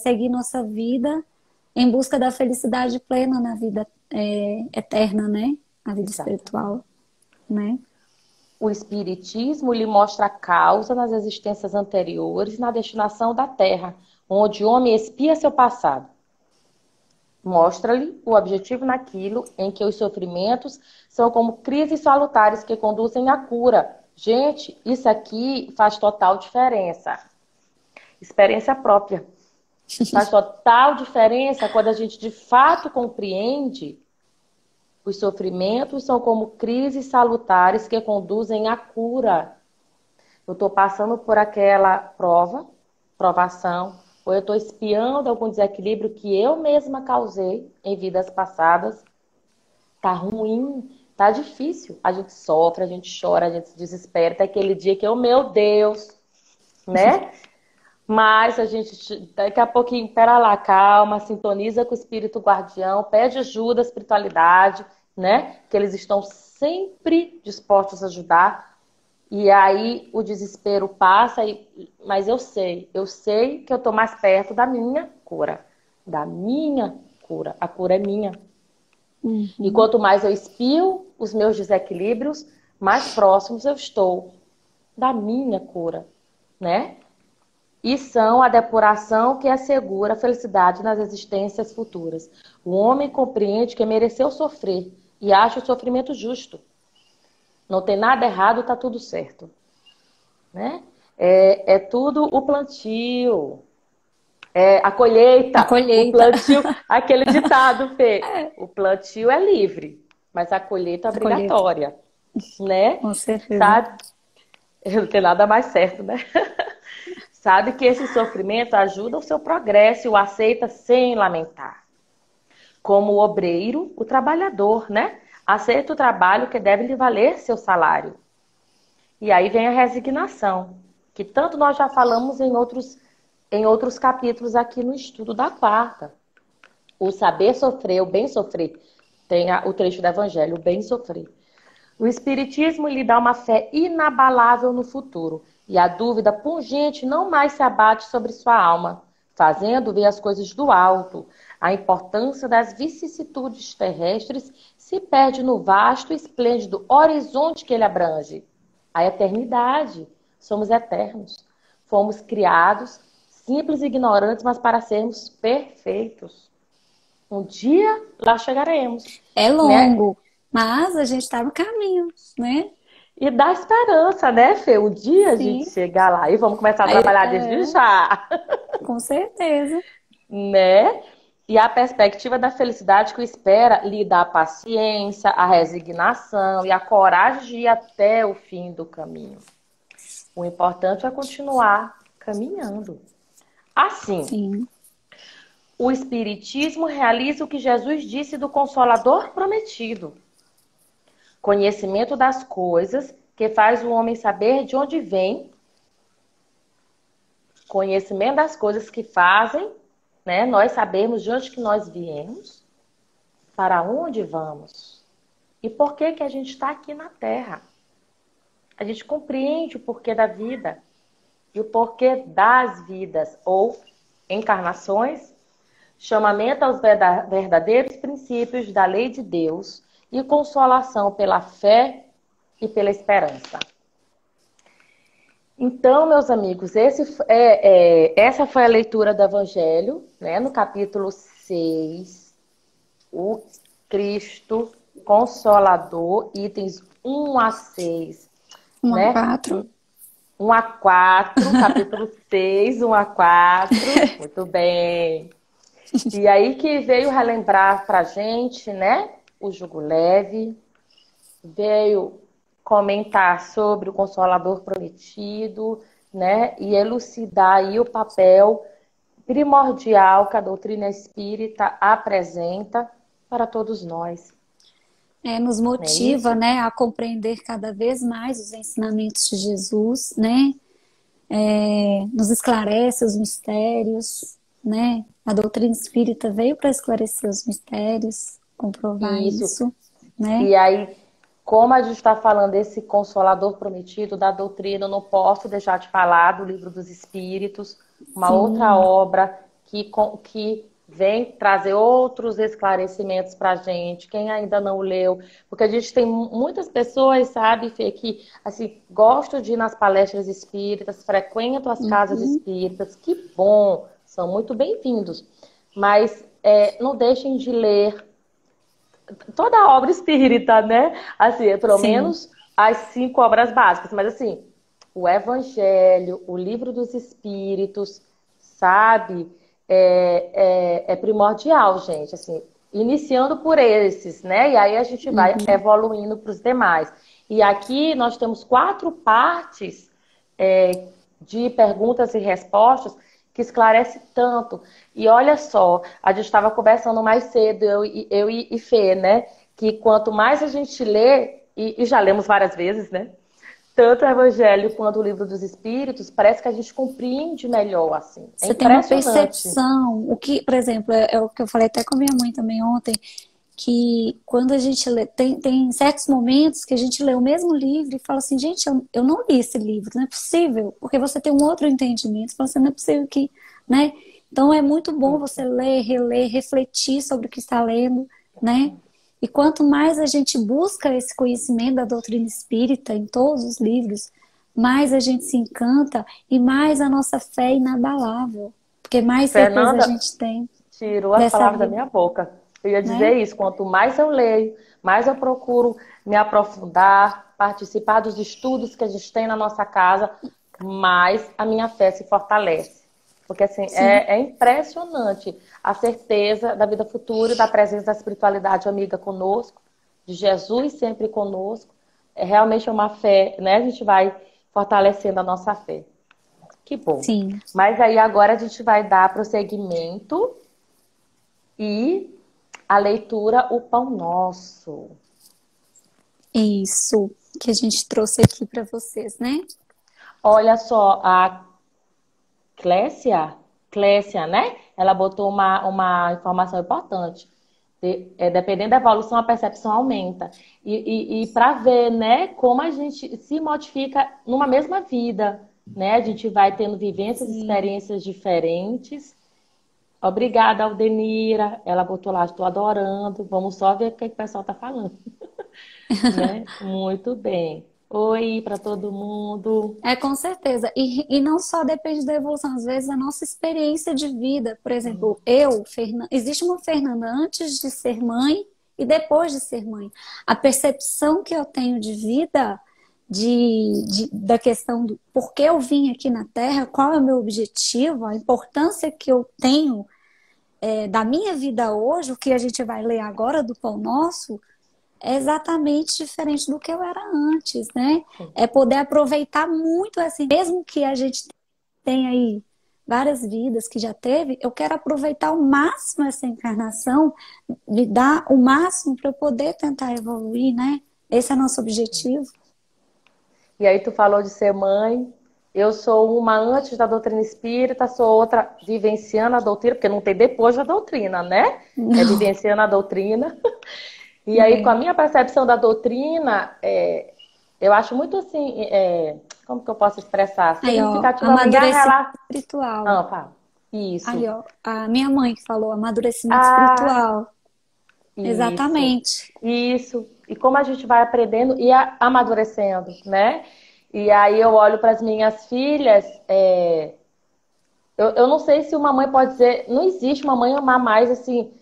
[SPEAKER 2] seguir nossa vida em busca da felicidade plena na vida eterna, né? A vida
[SPEAKER 1] Exato.
[SPEAKER 2] espiritual, né?
[SPEAKER 1] O Espiritismo lhe mostra a causa nas existências anteriores na destinação da Terra, onde o homem expia seu passado. Mostra-lhe o objetivo naquilo em que os sofrimentos são como crises salutares que conduzem à cura. Gente, isso aqui faz total diferença. Experiência própria. Faz total diferença quando a gente de fato compreende os sofrimentos são como crises salutares que conduzem à cura. Eu estou passando por aquela provação, ou eu estou espiando algum desequilíbrio que eu mesma causei em vidas passadas. Tá ruim, tá difícil. A gente sofre, a gente chora, a gente se desespera. Até aquele dia que eu, meu Deus, né? Mas a gente, daqui a pouquinho, pera lá, calma, sintoniza com o espírito guardião, pede ajuda à espiritualidade, né? Que eles estão sempre dispostos a ajudar. E aí o desespero passa, mas eu sei que eu tô mais perto da minha cura. Da minha cura. A cura é minha. E
[SPEAKER 2] Uhum.
[SPEAKER 1] quanto mais eu espio os meus desequilíbrios, mais próximos eu estou da minha cura, né? E são a depuração que assegura a felicidade nas existências futuras. O homem compreende que mereceu sofrer e acha o sofrimento justo. Não tem nada errado, tá tudo certo, né? É tudo o plantio, a
[SPEAKER 2] A
[SPEAKER 1] colheita, o
[SPEAKER 2] colheita.
[SPEAKER 1] plantio, aquele ditado, Fê. O plantio é livre, mas a colheita é
[SPEAKER 2] A colheita,
[SPEAKER 1] obrigatória, né?
[SPEAKER 2] com certeza.
[SPEAKER 1] Sabe? Não tem nada mais certo, né? Sabe que esse sofrimento ajuda o seu progresso e o aceita sem lamentar. Como o obreiro, o trabalhador, né? Aceita o trabalho que deve lhe valer seu salário. E aí vem a resignação, que tanto nós já falamos em outros capítulos aqui no estudo da quarta. O saber sofrer, o bem sofrer. Tem o trecho do Evangelho, o bem sofrer. O Espiritismo lhe dá uma fé inabalável no futuro, e a dúvida pungente não mais se abate sobre sua alma, fazendo ver as coisas do alto. A importância das vicissitudes terrestres se perde no vasto e esplêndido horizonte que ele abrange. A eternidade. Somos eternos. Fomos criados, simples e ignorantes, mas para sermos perfeitos. Um dia lá chegaremos,
[SPEAKER 2] É
[SPEAKER 1] né?
[SPEAKER 2] longo, mas a gente está no caminho, né?
[SPEAKER 1] E dá esperança, né, Fê? Um dia a gente
[SPEAKER 2] Sim,
[SPEAKER 1] chegar lá e vamos começar a
[SPEAKER 2] aí,
[SPEAKER 1] trabalhar desde já,
[SPEAKER 2] com certeza.
[SPEAKER 1] né? E a perspectiva da felicidade que o espera lhe dá a paciência, a resignação e a coragem de ir até o fim do caminho. O importante é continuar caminhando. Assim,
[SPEAKER 2] Sim.
[SPEAKER 1] o Espiritismo realiza o que Jesus disse do Consolador prometido. Conhecimento das coisas que faz o homem saber de onde vem. Conhecimento das coisas que fazem, né? Nós sabemos de onde que nós viemos, para onde vamos e por que que a gente está aqui na Terra. A gente compreende o porquê da vida e o porquê das vidas, ou encarnações, chamamento aos verdadeiros princípios da lei de Deus e consolação pela fé e pela esperança. Então, meus amigos, essa foi a leitura do Evangelho, né? No capítulo 6, o Cristo Consolador, itens 1 a 6,
[SPEAKER 2] 1 a
[SPEAKER 1] né?
[SPEAKER 2] 4.
[SPEAKER 1] 1 a 4, capítulo 6, 1 a 4, muito bem. E aí que veio relembrar pra gente, né, o jugo leve, veio comentar sobre o Consolador prometido, né, e elucidar aí o papel primordial que a doutrina espírita apresenta para todos nós.
[SPEAKER 2] Nos
[SPEAKER 1] Não é isso?
[SPEAKER 2] motiva, né, a compreender cada vez mais os ensinamentos de Jesus, né? Nos esclarece os mistérios, né? A doutrina espírita veio para esclarecer os mistérios, comprovar isso, né?
[SPEAKER 1] E aí, como a gente está falando desse Consolador prometido da doutrina, eu não posso deixar de falar do Livro dos Espíritos, uma outra obra que vem trazer outros esclarecimentos para a gente, quem ainda não leu, porque a gente tem muitas pessoas, sabe, Fê, que assim, gostam de ir nas palestras espíritas, frequentam as casas espíritas, que bom, são muito bem-vindos, mas não deixem de ler toda a obra espírita, né? Assim, pelo menos as 5 obras básicas, mas assim, o Evangelho, o Livro dos Espíritos, sabe? É primordial, gente, assim, iniciando por esses, né? E aí a gente vai evoluindo para os demais. E aqui nós temos 4 partes de perguntas e respostas que esclarece tanto. E olha só, a gente estava conversando mais cedo, eu e Fê, né? Que quanto mais a gente lê, e já lemos várias vezes, né? Tanto o Evangelho quanto o Livro dos Espíritos, parece que a gente compreende melhor, assim.
[SPEAKER 2] Você tem uma percepção, o que, por exemplo, é o que eu falei até com a minha mãe também ontem, que quando a gente lê, tem certos momentos que a gente lê o mesmo livro e fala assim, gente, eu não li esse livro, não é possível, porque você tem um outro entendimento, você fala assim, não é possível que, né? Então é muito bom você ler, reler, refletir sobre o que está lendo, né? E quanto mais a gente busca esse conhecimento da doutrina espírita em todos os livros, mais a gente se encanta e mais a nossa fé é inabalável. Porque mais certeza a gente tem.
[SPEAKER 1] Tirou as palavras da minha boca. Eu ia dizer isso, quanto mais eu leio, mais eu procuro me aprofundar, participar dos estudos que a gente tem na nossa casa, mais a minha fé se fortalece. Porque assim, é impressionante a certeza da vida futura e da presença da espiritualidade amiga conosco, de Jesus sempre conosco. É realmente uma fé, né? A gente vai fortalecendo a nossa fé. Que bom.
[SPEAKER 2] Sim.
[SPEAKER 1] Mas aí agora a gente vai dar prosseguimento e a leitura O Pão Nosso.
[SPEAKER 2] Isso que a gente trouxe aqui para vocês, né?
[SPEAKER 1] Olha só, a Clécia, né? Ela botou uma informação importante. Dependendo da evolução, a percepção aumenta. E para ver, né, como a gente se modifica numa mesma vida, né? A gente vai tendo vivências, experiências diferentes. Obrigada, Aldenira. Ela botou lá, estou adorando. Vamos só ver o que o pessoal está falando. Né? Muito bem. Oi para todo mundo.
[SPEAKER 2] Com certeza. E não só depende da evolução, às vezes a nossa experiência de vida. Por exemplo, existe uma Fernanda antes de ser mãe e depois de ser mãe. A percepção que eu tenho de vida, da questão do por que eu vim aqui na Terra, qual é o meu objetivo, a importância que eu tenho da minha vida hoje, o que a gente vai ler agora do Pão Nosso, é exatamente diferente do que eu era antes, né? É poder aproveitar muito, assim, mesmo que a gente tenha aí várias vidas que já teve, eu quero aproveitar ao máximo essa encarnação, me dar o máximo para eu poder tentar evoluir, né? Esse é nosso objetivo.
[SPEAKER 1] E aí tu falou de ser mãe. Eu sou uma antes da doutrina espírita, sou outra vivenciando a doutrina, porque não tem depois da doutrina, né? É vivenciando a doutrina. E aí, com a minha percepção da doutrina, eu acho muito assim, como que eu posso expressar?
[SPEAKER 2] Aí, ó,
[SPEAKER 1] Significativamente a
[SPEAKER 2] amadurecimento
[SPEAKER 1] relação.
[SPEAKER 2] espiritual.
[SPEAKER 1] Ah, fala.
[SPEAKER 2] Aí,
[SPEAKER 1] Isso.
[SPEAKER 2] ó, a minha mãe que falou amadurecimento
[SPEAKER 1] Ah,
[SPEAKER 2] espiritual.
[SPEAKER 1] isso.
[SPEAKER 2] Exatamente.
[SPEAKER 1] Isso. E como a gente vai aprendendo e amadurecendo, né? E aí eu olho para as minhas filhas, eu não sei se uma mãe pode dizer, não existe uma mãe amar mais assim.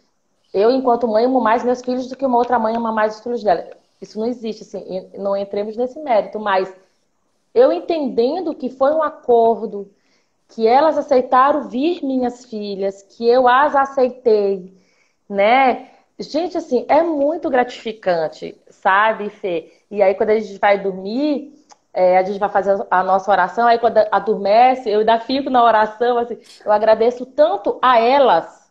[SPEAKER 1] Eu, enquanto mãe, amo mais meus filhos do que uma outra mãe ama mais os filhos dela. Isso não existe, assim, não entremos nesse mérito, mas eu entendendo que foi um acordo, que elas aceitaram vir minhas filhas, que eu as aceitei, né? Gente, assim, é muito gratificante, sabe, Fê? E aí, quando a gente vai dormir, a gente vai fazer a nossa oração, aí quando adormece, eu ainda fico na oração, assim, eu agradeço tanto a elas,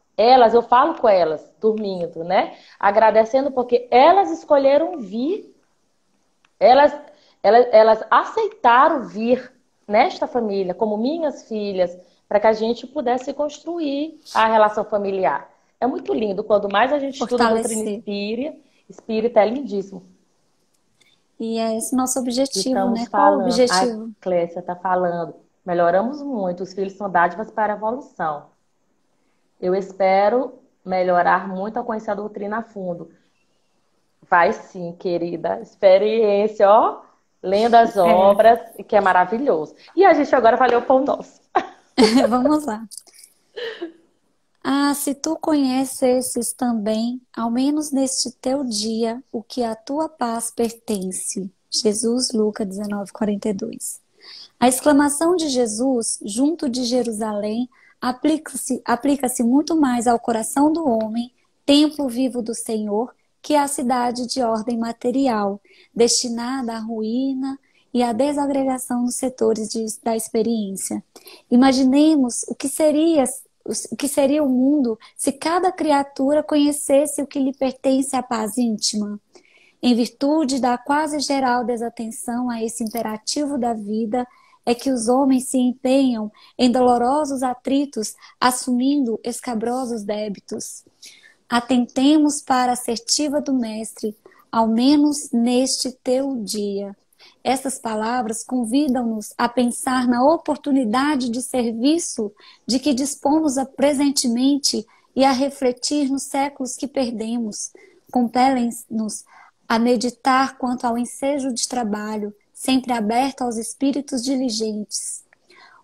[SPEAKER 1] eu falo com elas, dormindo, né? Agradecendo porque elas escolheram vir, elas, elas aceitaram vir nesta família, como minhas filhas, para que a gente pudesse construir a relação familiar. É muito lindo. Quanto mais a gente estuda a doutrina
[SPEAKER 2] Fortalecer.
[SPEAKER 1] espírita é lindíssimo.
[SPEAKER 2] E é esse nosso
[SPEAKER 1] E
[SPEAKER 2] objetivo, né?
[SPEAKER 1] estamos
[SPEAKER 2] Qual o
[SPEAKER 1] falando, a
[SPEAKER 2] objetivo?
[SPEAKER 1] Clécia está falando, melhoramos muito, os filhos são dádivas para a evolução. Eu espero melhorar muito a conhecer a doutrina a fundo. Vai sim, querida. Experiência, ó. Lendo as
[SPEAKER 2] É,
[SPEAKER 1] obras, que é maravilhoso. E a gente agora vai ler o Pão Nosso.
[SPEAKER 2] vamos lá. Ah, se tu conhecesses também, ao menos neste teu dia, o que à tua paz pertence. Jesus, Lucas 19:42. A exclamação de Jesus, junto de Jerusalém, aplica-se muito mais ao coração do homem, templo vivo do Senhor, que à cidade de ordem material, destinada à ruína e à desagregação dos setores da experiência. Imaginemos o que seria o mundo se cada criatura conhecesse o que lhe pertence à paz íntima. Em virtude da quase geral desatenção a esse imperativo da vida, é que os homens se empenham em dolorosos atritos, assumindo escabrosos débitos. Atentemos para a assertiva do Mestre, ao menos neste teu dia. Estas palavras convidam-nos a pensar na oportunidade de serviço de que dispomos presentemente e a refletir nos séculos que perdemos. Compelem-nos a meditar quanto ao ensejo de trabalho, sempre aberto aos espíritos diligentes.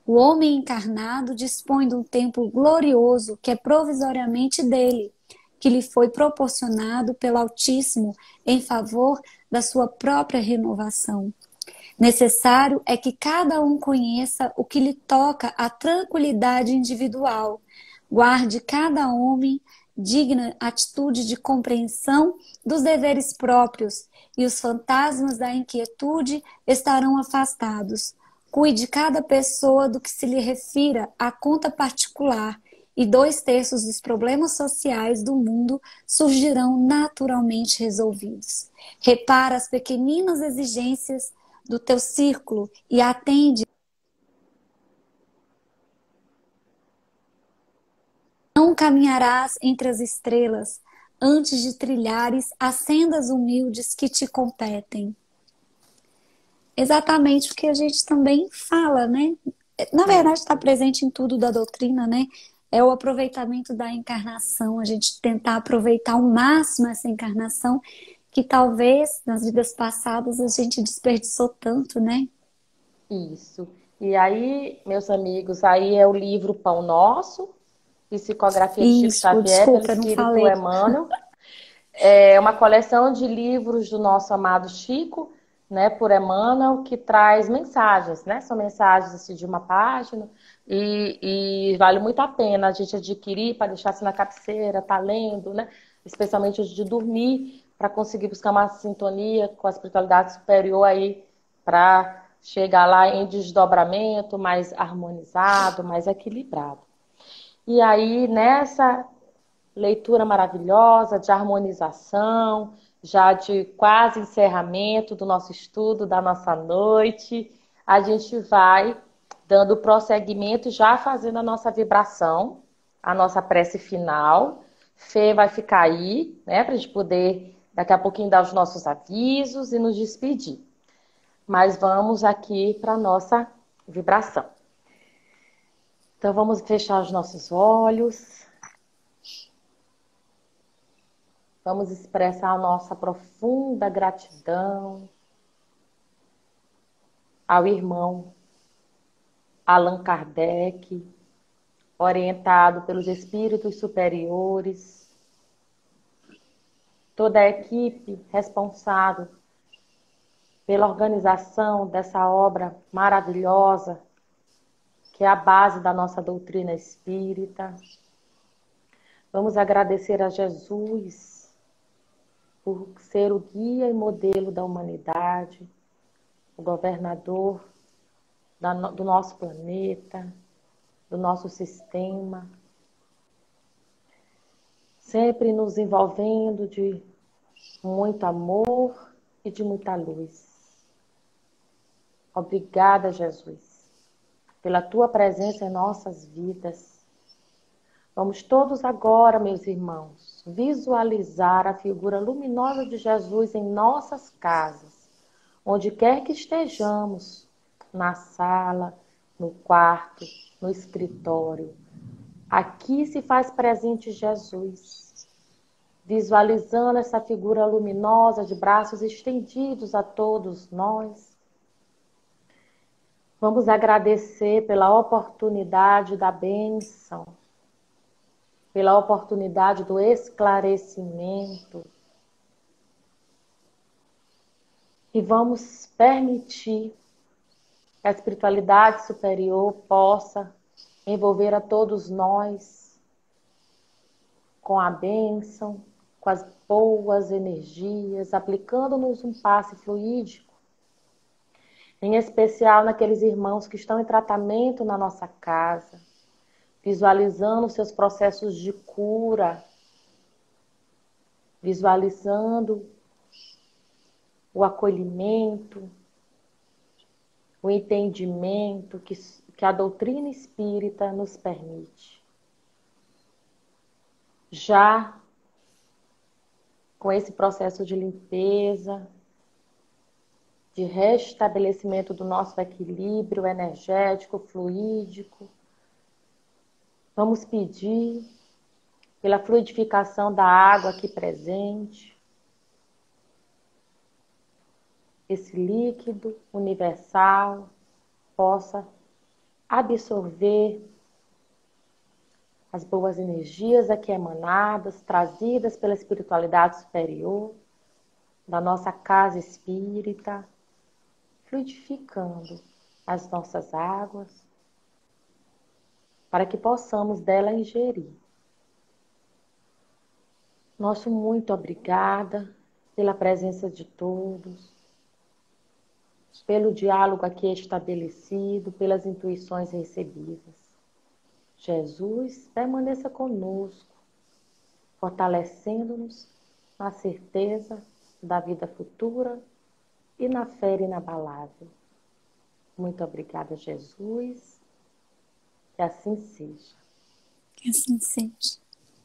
[SPEAKER 2] O homem encarnado dispõe de um tempo glorioso que é provisoriamente dele, que lhe foi proporcionado pelo Altíssimo em favor da sua própria renovação. Necessário é que cada um conheça o que lhe toca à tranquilidade individual, guarde cada homem digna atitude de compreensão dos deveres próprios, e os fantasmas da inquietude estarão afastados. Cuide cada pessoa do que se lhe refira à conta particular, e 2/3 dos problemas sociais do mundo surgirão naturalmente resolvidos. Repara as pequeninas exigências do teu círculo e atende. Não caminharás entre as estrelas antes de trilhares as sendas humildes que te competem. Exatamente o que a gente também fala, né? Na verdade, está presente em tudo da doutrina, né? É o aproveitamento da encarnação, a gente tentar aproveitar ao máximo essa encarnação que talvez nas vidas passadas a gente desperdiçou tanto, né?
[SPEAKER 1] Isso. E aí, meus amigos, aí é o livro Pão Nosso, Psicografia de Chico
[SPEAKER 2] Isso,
[SPEAKER 1] Xavier, pelo
[SPEAKER 2] desculpa, eu não
[SPEAKER 1] Espírito
[SPEAKER 2] falei.
[SPEAKER 1] Emmanuel. É uma coleção de livros do nosso amado Chico, né, por Emmanuel, que traz mensagens, né? São mensagens assim, de uma página e vale muito a pena a gente adquirir para deixar assim na cabeceira, tá lendo, né? Especialmente antes de dormir, para conseguir buscar uma sintonia com a espiritualidade superior aí, para chegar lá em desdobramento, mais harmonizado, mais equilibrado. E aí, nessa leitura maravilhosa de harmonização, já de quase encerramento do nosso estudo, da nossa noite. A gente vai dando prosseguimento, já fazendo a nossa vibração, a nossa prece final. Fê vai ficar aí, né, para a gente poder Daqui a pouquinho dar os nossos avisos e nos despedir. Mas vamos aqui para a nossa vibração. Então vamos fechar os nossos olhos. Vamos expressar a nossa profunda gratidão ao irmão Allan Kardec, orientado pelos espíritos superiores, toda a equipe responsável pela organização dessa obra maravilhosa, que é a base da nossa doutrina espírita. Vamos agradecer a Jesus por ser o guia e modelo da humanidade, o governador do nosso planeta, do nosso sistema, sempre nos envolvendo de muito amor e de muita luz. Obrigada, Jesus, pela tua presença em nossas vidas. Vamos todos agora, meus irmãos, visualizar a figura luminosa de Jesus em nossas casas, onde quer que estejamos, na sala, no quarto, no escritório. Aqui se faz presente Jesus, visualizando essa figura luminosa de braços estendidos a todos nós. Vamos agradecer pela oportunidade da bênção, pela oportunidade do esclarecimento. E vamos permitir que a espiritualidade superior possa envolver a todos nós com a bênção, com as boas energias, aplicando-nos um passe fluídico, em especial naqueles irmãos que estão em tratamento na nossa casa, visualizando seus processos de cura, visualizando o acolhimento, o entendimento que a doutrina espírita nos permite. Já com esse processo de limpeza, de restabelecimento do nosso equilíbrio energético, fluídico, vamos pedir pela fluidificação da água aqui presente, esse líquido universal possa absorver as boas energias aqui emanadas, trazidas pela espiritualidade superior da nossa casa espírita, fluidificando as nossas águas, para que possamos dela ingerir. Nosso muito obrigada pela presença de todos, pelo diálogo aqui estabelecido, pelas intuições recebidas. Jesus permaneça conosco, fortalecendo-nos na certeza da vida futura e na fé inabalável. Muito obrigada, Jesus. Que assim seja.
[SPEAKER 2] Que assim seja.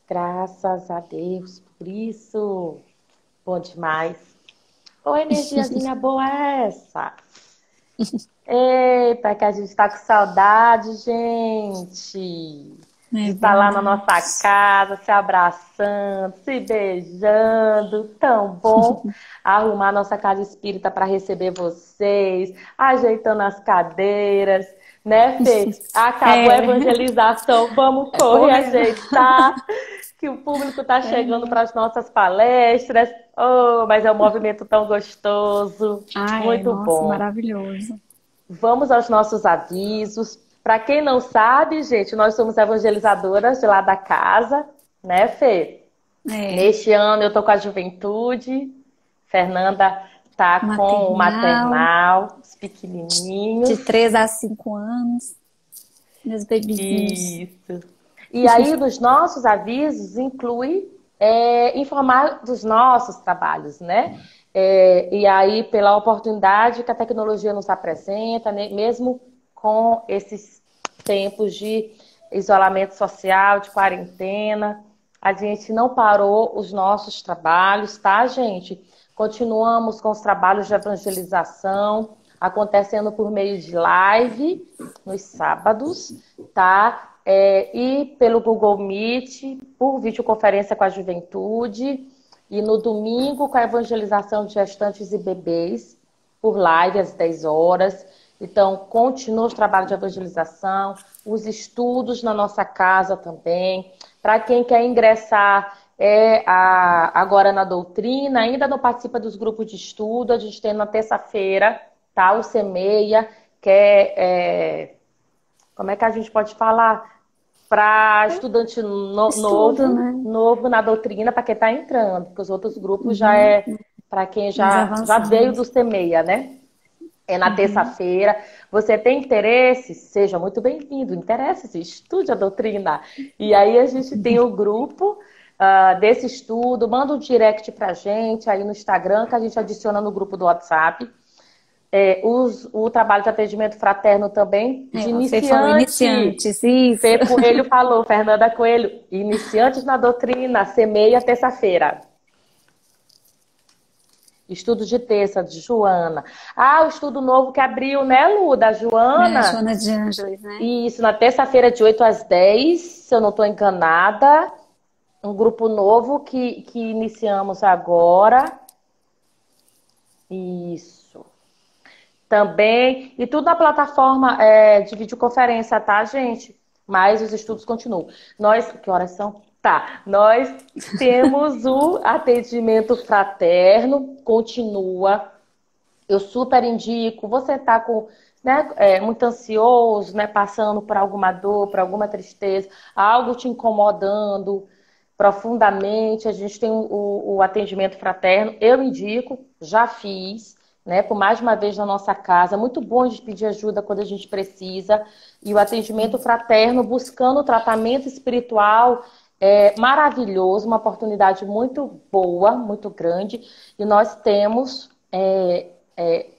[SPEAKER 1] Graças a Deus por isso. Bom demais. Ô, energiazinha boa é essa? Eita, que a gente tá com saudade, gente. De estar lá na nossa casa, se abraçando, se beijando. Tão bom arrumar nossa casa espírita para receber vocês, ajeitando as cadeiras, né, Fê? Acabou a evangelização, vamos correr ajeitar, que o público está chegando para as nossas palestras. Oh, mas é um movimento tão gostoso, muito bom.
[SPEAKER 2] Maravilhoso.
[SPEAKER 1] Vamos aos nossos avisos. Para quem não sabe, gente, nós somos evangelizadoras de lá da casa, né, Fê? Neste ano eu tô com a juventude, Fernanda tá com o maternal, os pequenininhos.
[SPEAKER 2] De 3 a 5 anos, meus bebezinhos.
[SPEAKER 1] Isso. E aí, dos nossos avisos, inclui informar dos nossos trabalhos, né? E aí, pela oportunidade que a tecnologia nos apresenta, né? Mesmo com esses tempos de isolamento social, de quarentena, A gente não parou os nossos trabalhos, tá, gente? Continuamos com os trabalhos de evangelização, acontecendo por meio de live nos sábados, tá? E pelo Google Meet, por videoconferência com a juventude, e no domingo com a evangelização de gestantes e bebês, por live às 10 horas. Então, continua os trabalhos de evangelização, os estudos na nossa casa também. Para quem quer ingressar agora na doutrina, ainda não participa dos grupos de estudo, a gente tem na terça-feira, tá? O CEMEIA, que como é que a gente pode falar? Para estudante
[SPEAKER 2] Estudo, né?
[SPEAKER 1] novo na doutrina, para quem está entrando, porque os outros grupos já é para quem
[SPEAKER 2] Mais
[SPEAKER 1] já veio do
[SPEAKER 2] avançados.
[SPEAKER 1] CEMEIA, né? É na terça-feira. Você tem interesse? Seja muito bem-vindo. Interesse-se, estude a doutrina. E aí a gente tem o grupo desse estudo. Manda um direct pra gente aí no Instagram, que a gente adiciona no grupo do WhatsApp. O trabalho de atendimento fraterno também, de
[SPEAKER 2] Você falou
[SPEAKER 1] iniciante.
[SPEAKER 2] iniciantes, isso.
[SPEAKER 1] Fê Coelho falou, Fernanda Coelho, iniciantes na doutrina, semeia terça-feira. Estudo de terça, de Joana. O estudo novo que abriu, né, Lu, da Joana?
[SPEAKER 2] Joana de Ângeles, né?
[SPEAKER 1] Isso, na terça-feira de 8 às 10, se eu não estou enganada. Um grupo novo que iniciamos agora. Isso. Também. E tudo na plataforma de videoconferência, tá, gente? Mas os estudos continuam. Que horas são? Tá. Nós temos o atendimento fraterno, continua. Eu super indico. Você tá com, né, muito ansioso, né, passando por alguma dor, por alguma tristeza, algo te incomodando profundamente. A gente tem o atendimento fraterno. Eu indico, já fiz, né, por mais de uma vez na nossa casa. Muito bom a gente pedir ajuda quando a gente precisa. E o atendimento fraterno, buscando tratamento espiritual, maravilhoso, uma oportunidade muito boa, muito grande. E nós temos,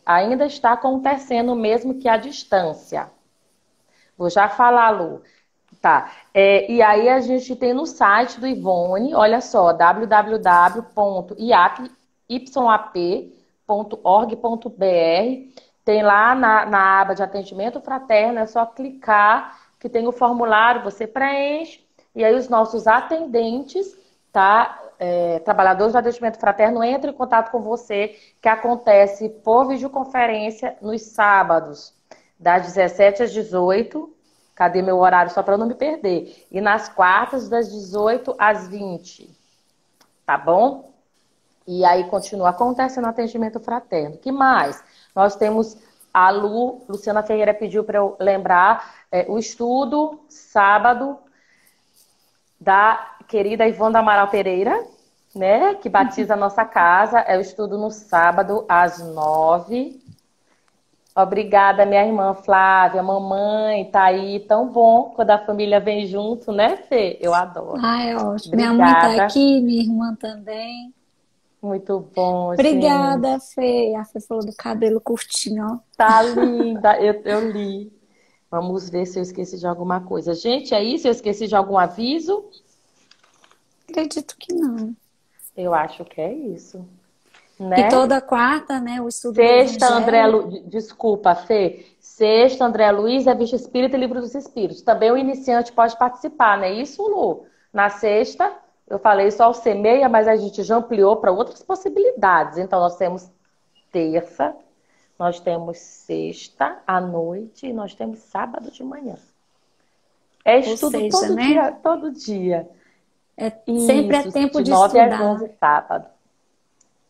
[SPEAKER 1] ainda está acontecendo mesmo que à distância. Vou já falar, Lu. Tá. E aí a gente tem no site do Ivone, olha só, www.iap.org.br. Tem lá na aba de atendimento fraterno, é só clicar que tem o formulário, você preenche, e aí os nossos atendentes, tá? Trabalhadores do atendimento fraterno entram em contato com você, que acontece por videoconferência nos sábados, das 17 às 18. Cadê meu horário? Só para não me perder. E nas quartas, das 18 às 20. Tá bom? E aí continua acontecendo atendimento fraterno. Que mais? Nós temos a Luciana Ferreira pediu para eu lembrar o estudo sábado da querida Ivone Amaral Pereira, né? Que batiza a nossa casa. É o estudo no sábado às 9. Obrigada, minha irmã Flávia, mamãe, tá aí, tão bom quando a família vem junto, né, Fê? Eu adoro.
[SPEAKER 2] É ótimo. Minha mãe tá
[SPEAKER 1] Obrigada.
[SPEAKER 2] aqui, minha irmã também.
[SPEAKER 1] Muito bom,
[SPEAKER 2] Obrigada,
[SPEAKER 1] gente.
[SPEAKER 2] Fê. A Fê falou do cabelo curtinho, ó.
[SPEAKER 1] Tá linda, eu li. Vamos ver se eu esqueci de alguma coisa. Gente, é isso? Eu esqueci de algum aviso?
[SPEAKER 2] Acredito que não.
[SPEAKER 1] Eu acho que é isso,
[SPEAKER 2] E
[SPEAKER 1] né?
[SPEAKER 2] toda quarta, né, o estudo do
[SPEAKER 1] Sexta,
[SPEAKER 2] Evangelho.
[SPEAKER 1] Desculpa, Fê. Sexta, André Luiz, Revista Espírita e Livro dos Espíritos. Também o iniciante pode participar, não é isso, Lu? Na sexta, eu falei só o CEMEIA, mas a gente já ampliou para outras possibilidades. Então, nós temos terça, nós temos sexta à noite e nós temos sábado de manhã. É
[SPEAKER 2] Ou
[SPEAKER 1] estudo
[SPEAKER 2] seja,
[SPEAKER 1] todo
[SPEAKER 2] né,
[SPEAKER 1] dia, todo dia.
[SPEAKER 2] sempre é
[SPEAKER 1] Isso,
[SPEAKER 2] tempo
[SPEAKER 1] de
[SPEAKER 2] de
[SPEAKER 1] 9 às
[SPEAKER 2] estudar.
[SPEAKER 1] 11 sábado.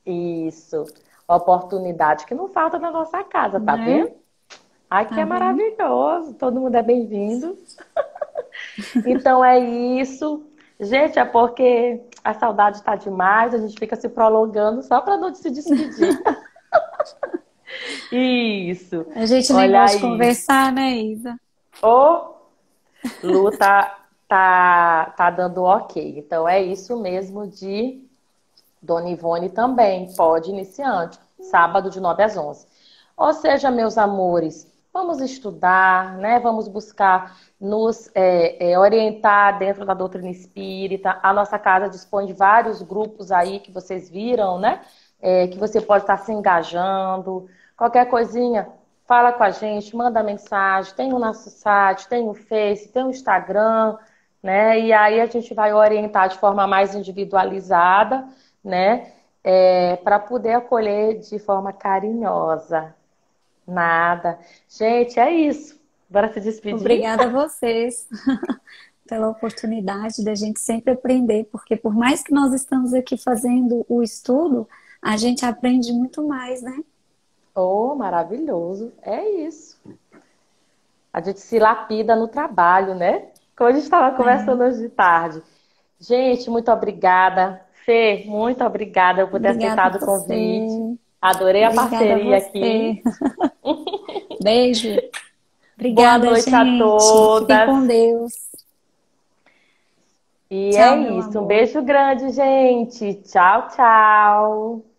[SPEAKER 1] Isso. Oportunidade que não falta na nossa casa, tá
[SPEAKER 2] Né?
[SPEAKER 1] vendo? Ai, que
[SPEAKER 2] Tá
[SPEAKER 1] é
[SPEAKER 2] vendo?
[SPEAKER 1] maravilhoso. Todo mundo é bem-vindo. Então é isso. Gente, é porque a saudade tá demais, a gente fica se prolongando só para não se despedir. Isso.
[SPEAKER 2] A gente nem
[SPEAKER 1] Olha
[SPEAKER 2] gosta de
[SPEAKER 1] aí.
[SPEAKER 2] conversar, né, Isa?
[SPEAKER 1] Ô, Lu tá dando ok. Então é isso mesmo de Dona Ivone também. Pode iniciante. Sábado de 9 às 11. Ou seja, meus amores, vamos estudar, né? Vamos buscar nos orientar dentro da doutrina espírita. A nossa casa dispõe de vários grupos aí que vocês viram, né? Que você pode estar se engajando. Qualquer coisinha, fala com a gente, manda mensagem. Tem o nosso site, tem o Face, tem o Instagram, né? E aí a gente vai orientar de forma mais individualizada, né? Para poder acolher de forma carinhosa. Nada. Gente, é isso. Bora se despedir?
[SPEAKER 2] Obrigada a vocês pela oportunidade da gente sempre aprender, porque por mais que nós estamos aqui fazendo o estudo, a gente aprende muito mais, né?
[SPEAKER 1] Oh, maravilhoso. É isso. A gente se lapida no trabalho, né? Como a gente estava conversando
[SPEAKER 2] É.
[SPEAKER 1] hoje de tarde. Gente, muito obrigada. Fê, muito obrigada por ter
[SPEAKER 2] Obrigada a
[SPEAKER 1] aceitado o convite.
[SPEAKER 2] você.
[SPEAKER 1] Adorei a
[SPEAKER 2] Obrigada a
[SPEAKER 1] parceria aqui.
[SPEAKER 2] você. Beijo.
[SPEAKER 1] Boa
[SPEAKER 2] Obrigada,
[SPEAKER 1] noite a
[SPEAKER 2] gente. Fiquem
[SPEAKER 1] todas.
[SPEAKER 2] com Deus.
[SPEAKER 1] E
[SPEAKER 2] Tchau,
[SPEAKER 1] é
[SPEAKER 2] meu
[SPEAKER 1] isso. Um
[SPEAKER 2] amor.
[SPEAKER 1] beijo grande, gente. Tchau, tchau.